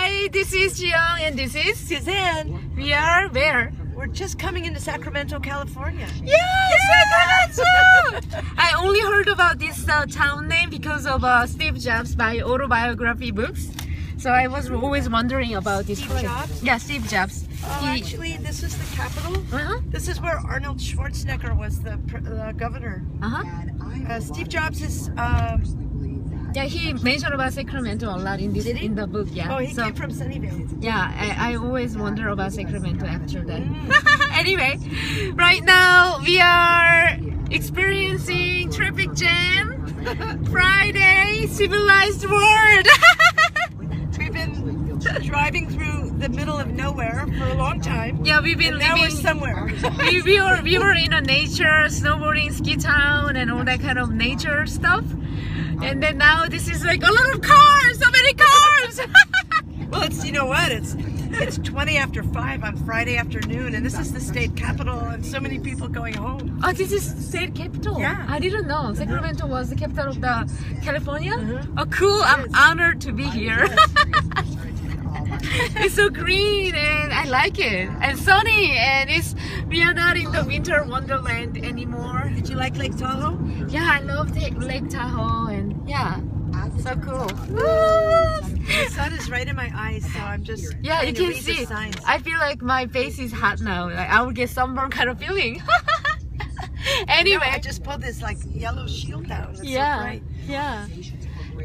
Hi, this is Jiyoung and this is Suzanne. we are where? We're just coming into Sacramento, California. Yes, Sacramento! I only heard about this town name because of Steve Jobs' autobiography books. So I was always wondering about this Steve place. Jobs? Yeah, Steve Jobs. Actually, this is the capital. This is where Arnold Schwarzenegger was the governor. Steve Jobs is... yeah, he mentioned about Sacramento a lot in this in the book. Yeah. Oh, he came from Sunnyvale. Yeah, I always wonder about Sacramento after that. Anyway, right now we are experiencing traffic jam. Friday, civilized world. We've been driving through the middle of nowhere for a long time. Yeah, we've been now living we're somewhere. we were in a nature, snowboarding, ski town, and all that kind of nature stuff. And then now this is like a lot of cars, so many cars. Well, it's, you know what, it's 20 after 5 on Friday afternoon, and this is the state capital, and so many people going home. Oh, this is state capital? Yeah. I didn't know. Sacramento was the capital of the California? Oh, cool. I'm honored to be here. It's so green and I like it. And sunny, and we are not in the winter wonderland anymore. Did you like Lake Tahoe? Yeah, I love Lake Tahoe, and yeah, so cool. The sun is right in my eyes, so I'm just yeah, you can see. Signs. I feel like my face is hot now. Like I would get sunburn kind of feeling. Anyway, no, I just pulled this like yellow shield down. It's yeah, so bright. yeah.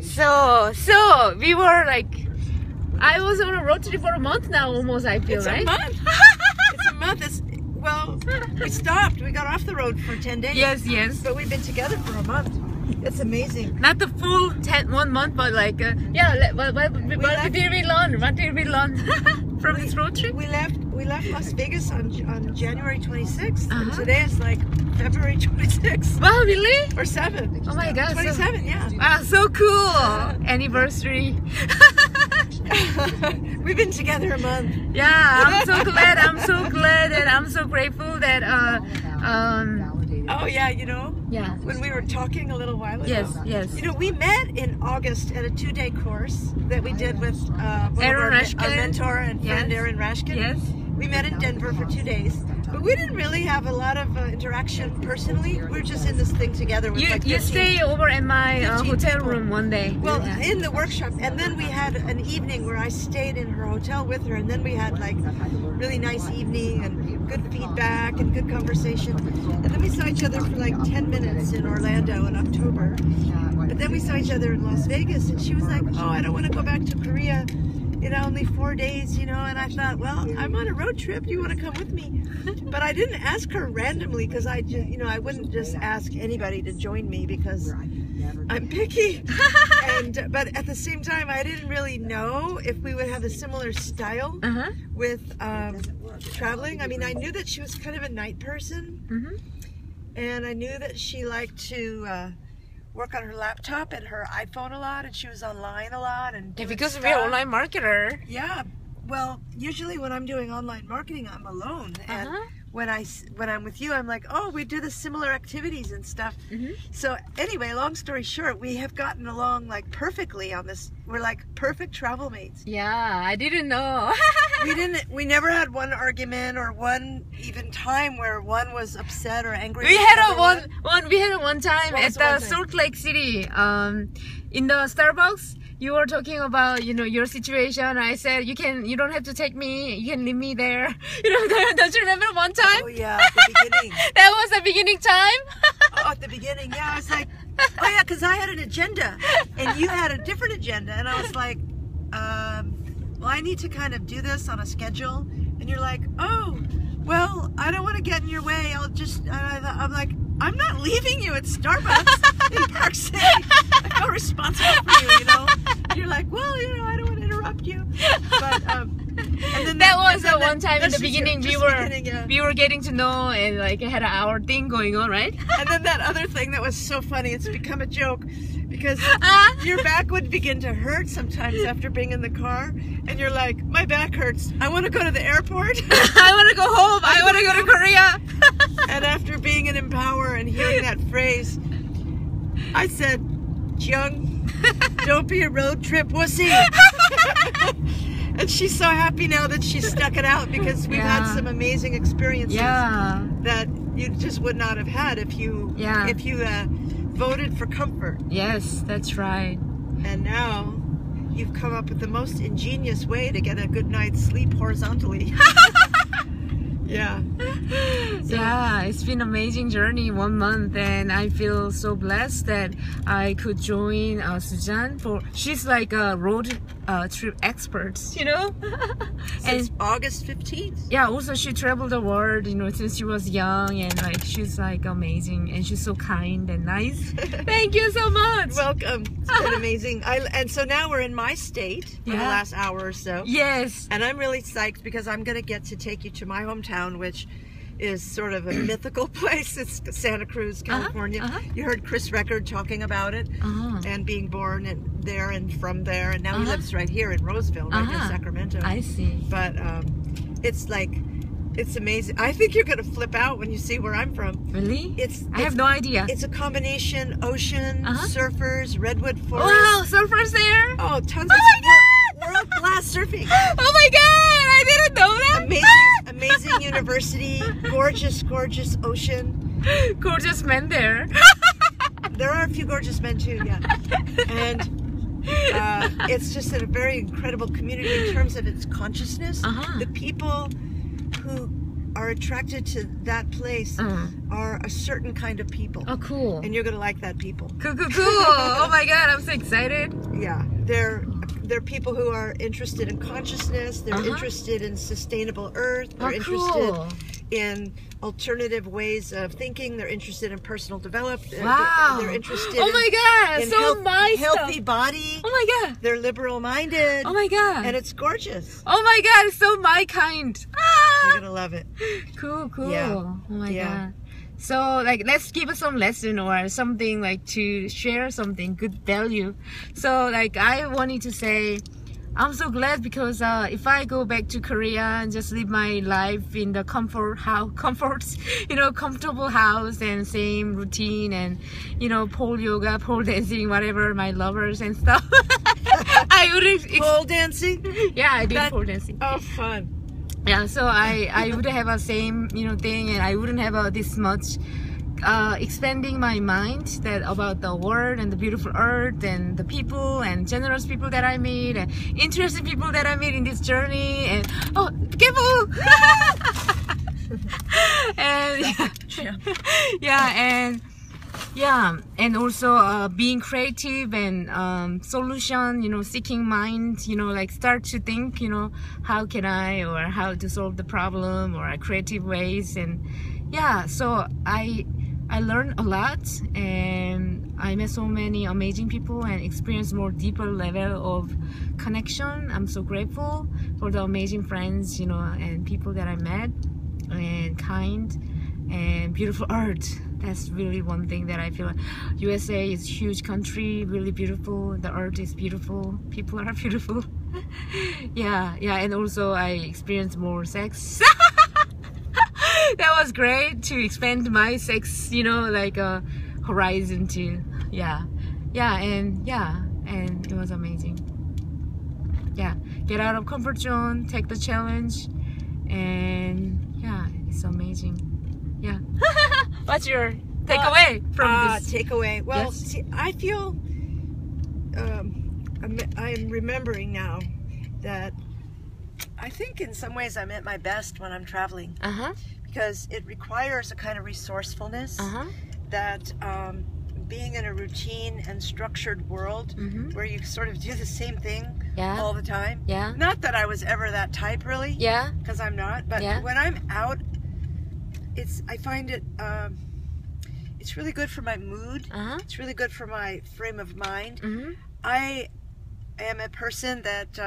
So we were like, I was on a road trip for a month now, almost. I feel it's right. A month. It's a month. Well, we stopped. We got off the road for 10 days. Yes, yes. But we've been together for a month. It's amazing. Not the full 1 month, but like yeah. What did we learn? What did we learn from this road trip? We left Las Vegas on January 26th. And today is like February 26th. Wow, really? Or 7th. Oh my God. 27, yeah. Wow, so cool. Anniversary. We've been together a month. Yeah, I'm so glad. I'm so glad, and I'm so grateful that oh yeah, you know. Yeah. When we were talking a little while ago. Yes, yes. You know, we met in August at a 2-day course that we did with our mentor and friend Aaron Rashkin. Yes. We met in Denver for 2 days, but we didn't really have a lot of interaction personally. We were just in this thing together with like 15, you stay over at my hotel room one day. Well, in the workshop, and then we had an evening where I stayed in her hotel with her, and then we had like really nice evening and good feedback and good conversation. And then we saw each other for like 10 minutes in Orlando in October. But then we saw each other in Las Vegas, and she was like, "Oh, I don't want to go back to Korea in only 4 days, you know." And I thought, well, I'm on a road trip. You want to come with me? But I didn't ask her randomly because I just, you know, I wouldn't just ask anybody to join me because I'm picky. But at the same time, I didn't really know if we would have a similar style with traveling. I mean, I knew that she was kind of a night person, and I knew that she liked to work on her laptop and her iPhone a lot, and she was online a lot. And yeah, because we're online marketer. Yeah, well, usually when I'm doing online marketing, I'm alone, and when I'm with you, I'm like, oh, we do the similar activities and stuff. So anyway, long story short, we have gotten along like perfectly on this. We're like perfect travel mates. Yeah, I didn't know. We never had one argument or one even time where one was upset or angry. We had one time at the Salt Lake City, in the Starbucks. You were talking about, you know, your situation. I said, you don't have to take me. You can leave me there. You know, don't you remember one time? Oh yeah, at the beginning. That was the beginning time. Oh, at the beginning, yeah. I was like, oh yeah, because I had an agenda and you had a different agenda, and I was like, well, I need to kind of do this on a schedule. And you're like, oh, well, I don't want to get in your way. I'm like, I'm not leaving you at Starbucks in Park City. I feel responsible for you, you know. And you're like, well, you know, I don't want to interrupt you. But and then that was the one time in the beginning we were getting to know, and like had our thing going on, right? And then that other thing that was so funny, it's become a joke because your back would begin to hurt sometimes after being in the car, and you're like, my back hurts. I want to go to the airport. I want to go home. I want to go to Korea. And after being in Empower and hearing that phrase, I said, Jiyoung, don't be a road trip wussy. But she's so happy now that she stuck it out because we've had some amazing experiences that you just would not have had if you voted for comfort. Yes, that's right. And now you've come up with the most ingenious way to get a good night's sleep horizontally. Yeah. Yeah, it's been an amazing journey, 1 month, and I feel so blessed that I could join Suzanne for. She's like a road trip expert, you know. Since August 15th. Yeah, also she traveled the world, you know, since she was young, and like she's like amazing, and she's so kind and nice. Thank you so much. Welcome. It's been amazing. And so now we're in my state for the last hour or so. Yes. And I'm really psyched because I'm going to get to take you to my hometown, which is sort of a mythical place. It's Santa Cruz, California. You heard Chris Record talking about it and being born there and from there, and now he lives right here in Roseville, right near Sacramento. I see. But it's like, it's amazing. I think you're gonna flip out when you see where I'm from. Really? I have no idea. It's a combination ocean, surfers, redwood forest. Wow, surfers there? Oh, tons of world-class surfing. Oh my god, I didn't know that. Amazing university, gorgeous ocean. Gorgeous men there. There are a few gorgeous men too, yeah. And it's just a very incredible community in terms of its consciousness. The people who are attracted to that place are a certain kind of people. Oh, cool. And you're going to like that people. Cool. Oh my god, I'm so excited. Yeah, they're people who are interested in consciousness. They're interested in sustainable earth. They're interested in alternative ways of thinking. They're interested in personal development. Wow. They're interested oh my god, in so my healthy stuff. body. Oh my god. They're liberal-minded. Oh my god. And it's gorgeous. Oh my god, it's so my kind. You're going to love it. Cool. Yeah. Oh my god. So like, let's give us some lesson or something, like to share something good value. So like, I wanted to say, I'm so glad because if I go back to Korea and just live my life in the comfortable house and same routine and, you know, pole yoga, pole dancing, whatever, my lovers and stuff. I wouldn't. Pole dancing? Yeah, I did pole dancing. Oh, fun. Yeah, so I would have a same, you know, thing, and I wouldn't have this much expanding my mind that about the world and the beautiful earth and the people and generous people that I meet and interesting people that I meet in this journey. And oh, careful! And and also being creative and solution, you know, seeking mind, you know, like start to think, you know, how can I, or how to solve the problem, or creative ways. And yeah, so I learned a lot, and I met so many amazing people and experienced more deeper level of connection. I'm so grateful for the amazing friends, you know, and people that I met, and kind and beautiful art. That's really one thing that I feel like USA is a huge country, really beautiful. The art is beautiful. People are beautiful. yeah, and also I experienced more sex. That was great to expand my sex, you know, like a horizon to, and it was amazing. Yeah, get out of comfort zone, take the challenge, and yeah, it's amazing. Yeah. What's your takeaway from this? Takeaway. Well, yes. see, I feel I'm remembering now that I think in some ways I'm at my best when I'm traveling. Because it requires a kind of resourcefulness that being in a routine and structured world where you sort of do the same thing all the time. Yeah. Not that I was ever that type, really. Yeah. Because I'm not. But when I'm out, I find it, it's really good for my mood. It's really good for my frame of mind. I am a person that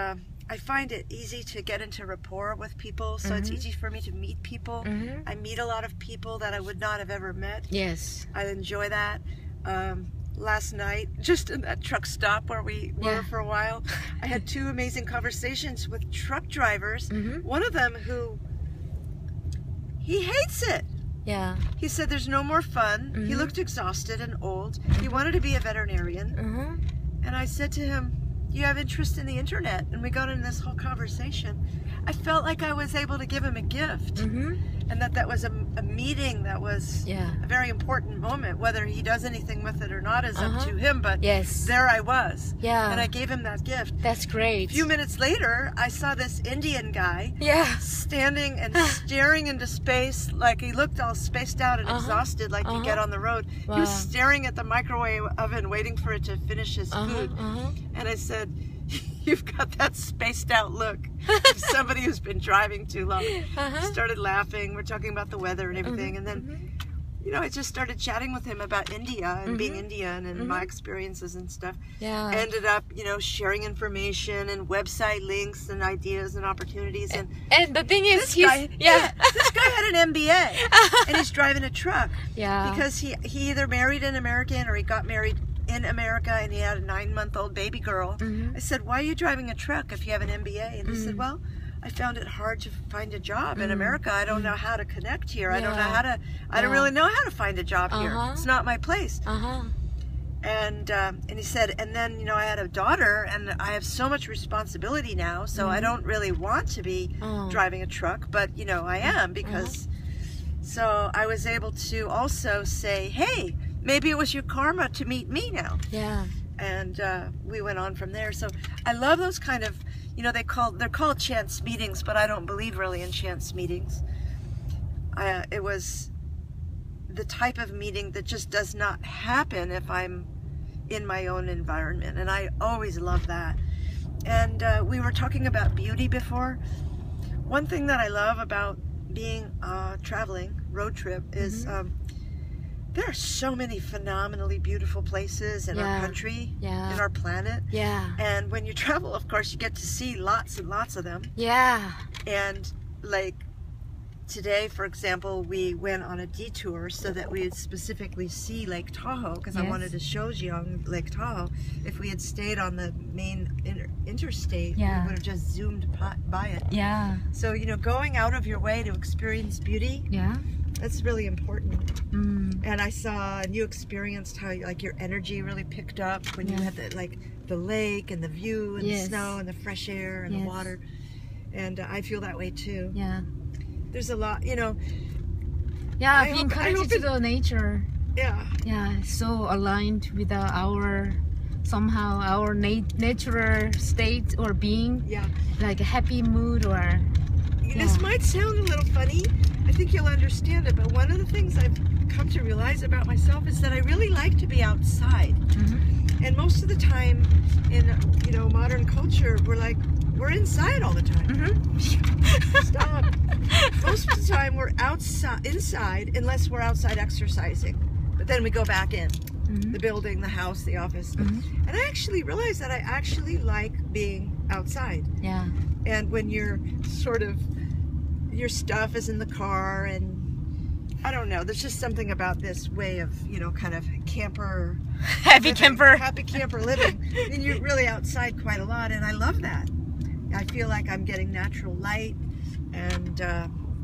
I find it easy to get into rapport with people, so it's easy for me to meet people. I meet a lot of people that I would not have ever met. Yes. I enjoy that. Last night, just in that truck stop where we were for a while, I had two amazing conversations with truck drivers. One of them who, he hates it. Yeah. He said there's no more fun. He looked exhausted and old. He wanted to be a veterinarian. And I said to him, do you have interest in the internet? And we got into this whole conversation. I felt like I was able to give him a gift. And that was a meeting that was a very important moment. Whether he does anything with it or not is up to him, but there I was. And I gave him that gift. That's great. A few minutes later, I saw this Indian guy standing and staring into space, like he looked all spaced out and exhausted, like you get on the road. He was staring at the microwave oven, waiting for it to finish his food. And I said, you've got that spaced out look of somebody who's been driving too long. Started laughing. We're talking about the weather and everything. And then, you know, I just started chatting with him about India and being Indian and my experiences and stuff. Ended up, you know, sharing information and website links and ideas and opportunities. And the thing is, this guy had an MBA and he's driving a truck. Because he either married an American or he got married in America and he had a 9-month-old baby girl. I said, why are you driving a truck if you have an MBA? And he said, well, I found it hard to find a job in America. I don't know how to connect here. I don't know how to, I don't really know how to find a job here. It's not my place. And he said, and then, you know, I had a daughter and I have so much responsibility now, so I don't really want to be driving a truck, but, you know, I am because, so I was able to also say, hey, maybe it was your karma to meet me now. And we went on from there. So I love those kind of, you know, they're called chance meetings, but I don't believe really in chance meetings. It was the type of meeting that just does not happen if I'm in my own environment, and I always love that. And we were talking about beauty before. One thing that I love about being traveling road trip is there are so many phenomenally beautiful places in our country, in our planet. And when you travel, of course, you get to see lots and lots of them. And like today, for example, we went on a detour so that we would specifically see Lake Tahoe, because I wanted to show Jiyoung Lake Tahoe. If we had stayed on the main interstate, we would have just zoomed by it. So, you know, going out of your way to experience beauty, that's really important. And I saw, and you experienced how like your energy really picked up when you had the lake and the view and the snow and the fresh air and the water. And I feel that way too. There's a lot, you know. Being connected to the nature. So aligned with our somehow our natural state or being. Like a happy mood or. This might sound a little funny. I think you'll understand it, but one of the things I've come to realize about myself is that I really like to be outside. And most of the time in, you know, modern culture, we're inside all the time. Stop. Most of the time we're inside unless we're outside exercising. But then we go back in. The building, the house, the office. And I actually realized that I actually like being outside. And when you're sort of, your stuff is in the car, and I don't know, there's just something about this way of, you know, kind of camper, happy camper living, and you're really outside quite a lot, and I love that. I feel like I'm getting natural light and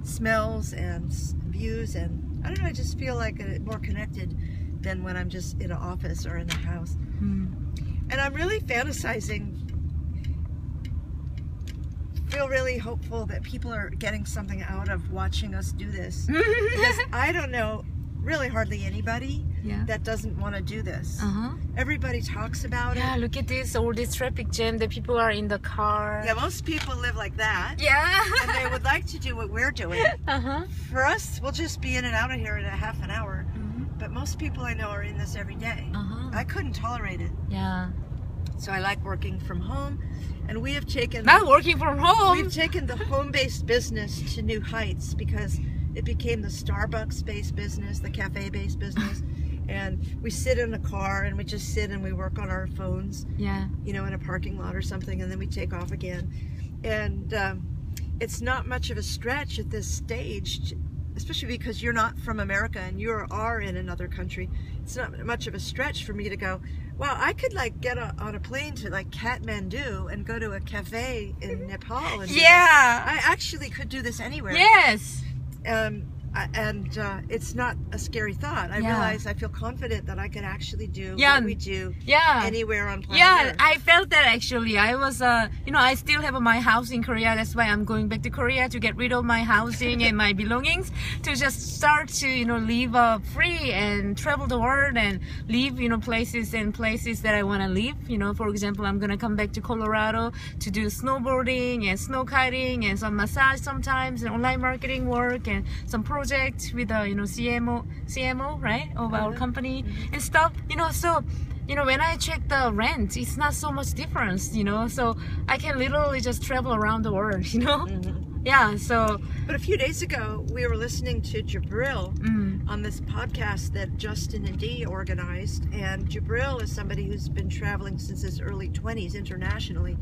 smells and views, and I don't know, I just feel like more connected than when I'm just in an office or in the house. And I'm really fantasizing, feel really hopeful that people are getting something out of watching us do this. Because I don't know really hardly anybody that doesn't want to do this. Everybody talks about it. Look at this, all this traffic jam, the people are in the car. Most people live like that. And they would like to do what we're doing. For us, we'll just be in and out of here in a half an hour. But most people I know are in this every day. I couldn't tolerate it. So I like working from home, and we have taken working from home. We've taken the home-based business to new heights, because it became the Starbucks-based business, the cafe-based business, and we sit in a car and we just sit and we work on our phones, you know, in a parking lot or something, and then we take off again. And it's not much of a stretch at this stage, especially because you're not from America and you are in another country. It's not much of a stretch for me to go, wow, I could like get on a plane to like Kathmandu and go to a cafe in Nepal. And I actually could do this anywhere. it's not a scary thought. I realize I feel confident that I could actually do what we do anywhere on planet Earth. I felt that actually. I was, I still have my house in Korea. That's why I'm going back to Korea to get rid of my housing and my belongings to just start to, live free and travel the world and live, places that I want to live. For example, I'm going to come back to Colorado to do snowboarding and snow kiting and some massage sometimes and online marketing work and some projects with CMO, right, of our company and stuff. So when I check the rent, it's not so much difference, so I can literally just travel around the world, But a few days ago, we were listening to Jabril on this podcast that Justin and Dee organized, and Jabril is somebody who's been traveling since his early 20s internationally.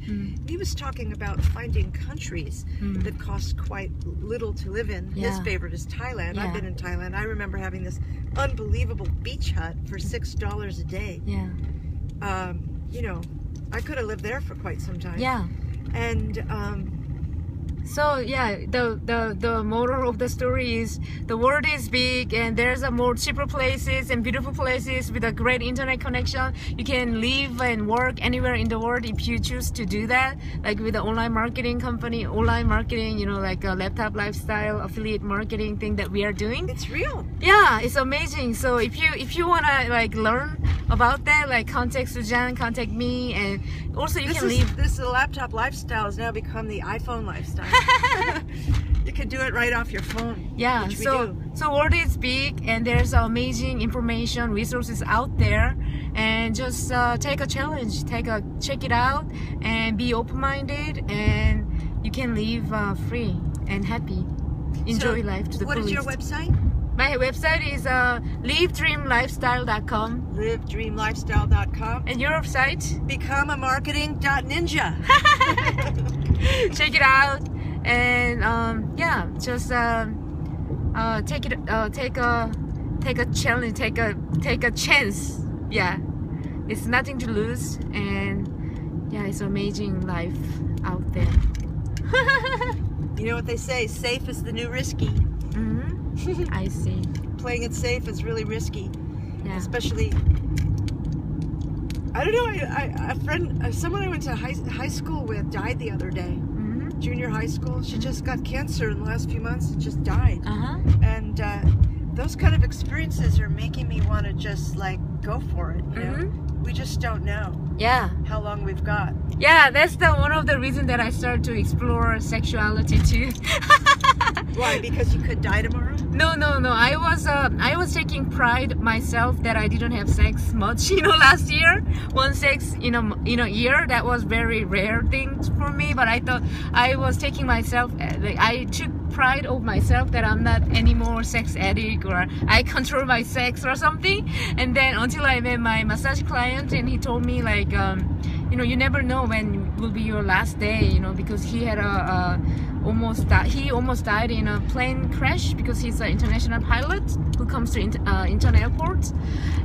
He was talking about finding countries that cost quite little to live in. His favorite is Thailand. I've been in Thailand. I remember having this unbelievable beach hut for $6 a day. I could have lived there for quite some time. And so the moral of the story is the world is big and there's a more cheaper places and beautiful places with a great internet connection. You can live and work anywhere in the world if you choose to do that, like with the online marketing company, like a laptop lifestyle affiliate marketing thing that we are doing. It's real. Yeah, it's amazing. So if you wanna learn about that, contact Suzanne, contact me, and also you can leave. This laptop lifestyle has now become the iPhone lifestyle. You can do it right off your phone. Yeah, so world is big and there's amazing information, resources out there, and just take a challenge, check it out, and be open-minded, and you can live free and happy. Enjoy life to the fullest. What is your website? My website is livedreamlifestyle.com. livedreamlifestyle.com. And your website? becomeamarketing.ninja. Check it out, and just take a challenge, take a chance. It's nothing to lose, and it's amazing life out there. You know what they say, safe is the new risky. I see. Playing it safe is really risky, especially. I don't know. Someone I went to high school with died the other day. Junior high school. She just got cancer in the last few months and just died. And those kind of experiences are making me want to just go for it. You know? We just don't know. How long we've got. That's one of the reasons that I started to explore sexuality too. Why? Because you could die tomorrow? No. I was taking pride myself that I didn't have sex much, last year. One sex in a year. That was very rare thing for me. But I thought I was taking myself. I took pride of myself that I'm not anymore sex addict or I control my sex or something. And then until I met my massage client and he told me you never know when will be your last day, because he had almost died in a plane crash because he's an international pilot who comes to international airports,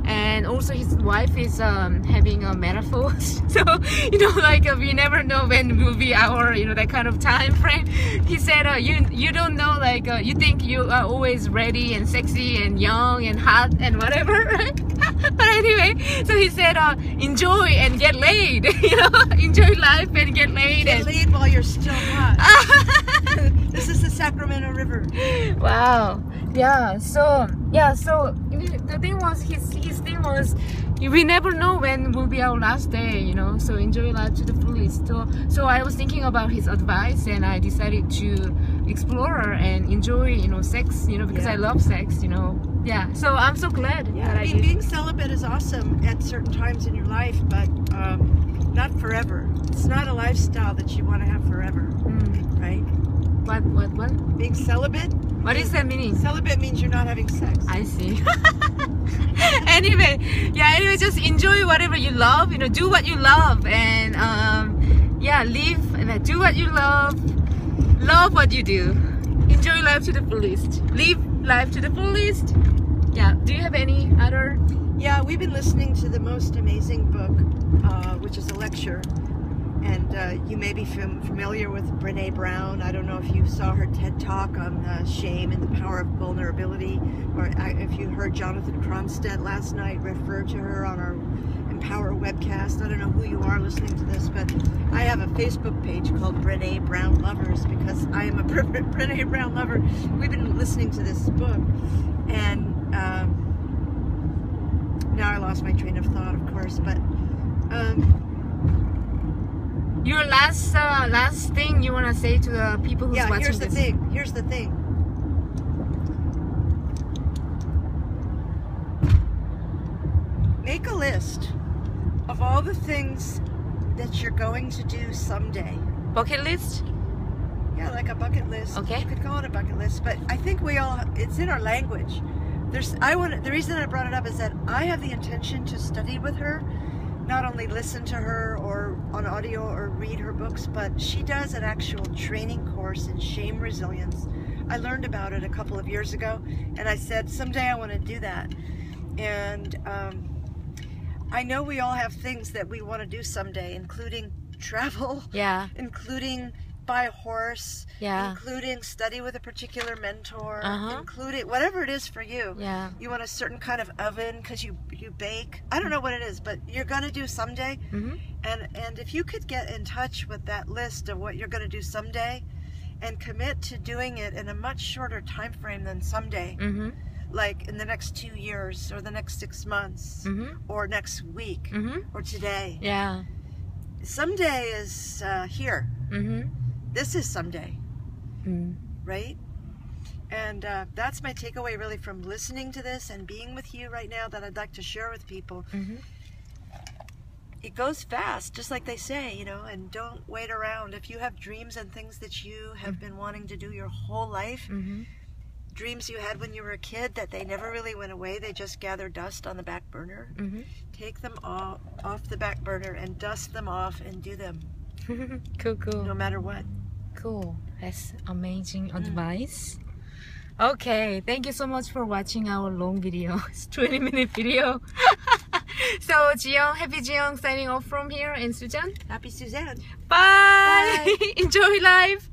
and also his wife is having a menopause. So we never know when will be our that kind of time frame. He said you don't know, you think you are always ready and sexy and young and hot and whatever, right? But anyway, so he said enjoy and get laid. Enjoy life and get laid. Get laid while you're still hot. This is the Sacramento River. Wow. So the thing was, his thing was, we never know when will be our last day, so enjoy life to the fullest. So I was thinking about his advice, and I decided to explore and enjoy sex, because I love sex, so I'm so glad that I did. Being celibate is awesome at certain times in your life, but not forever. It's not a lifestyle that you want to have forever, right? What? Being celibate? What is that meaning? Celibate means you're not having sex. I see. Anyway, just enjoy whatever you love, do what you love, and live and do what you love what you do, enjoy life to the fullest, live life to the fullest. Do you have any other? We've been listening to the most amazing book, which is a lecture, And you may be familiar with Brené Brown. I don't know if you saw her TED Talk on shame and the power of vulnerability, or if you heard Jonathan Cronstedt last night refer to her on our Empower webcast. I don't know who you are listening to this, but I have a Facebook page called Brené Brown Lovers because I am a Brené Brown lover. We've been listening to this book, and now I lost my train of thought, of course, but your last thing you want to say to the people who's watching here's this? Here's the thing. Make a list of all the things that you're going to do someday. Bucket list? Yeah, like a bucket list. Okay. You could call it a bucket list, but I think it's in our language. The reason I brought it up is that I have the intention to study with her, not only listen to her or on audio or read her books, but she does an actual training course in shame resilience. I learned about it a couple of years ago, and I said, someday I want to do that. And I know we all have things that we want to do someday, including travel, including buy a horse, including study with a particular mentor, including whatever it is for you. You want a certain kind of oven because you bake. I don't know what it is, but you're going to do someday. And if you could get in touch with that list of what you're going to do someday and commit to doing it in a much shorter time frame than someday, like in the next 2 years or the next 6 months or next week or today. Someday is here. This is someday, right? And that's my takeaway really from listening to this and being with you right now that I'd like to share with people. It goes fast, just like they say, you know, and don't wait around. If you have dreams and things that you have been wanting to do your whole life, dreams you had when you were a kid that they never really went away, they just gather dust on the back burner. Take them all off the back burner and dust them off and do them. Cool. No matter what. Cool. That's amazing advice. Okay, thank you so much for watching our long video. It's 20-minute video. So Jiyoung, Happy Jiyoung signing off from here, and Suzanne. Happy Suzanne. Bye. Enjoy life.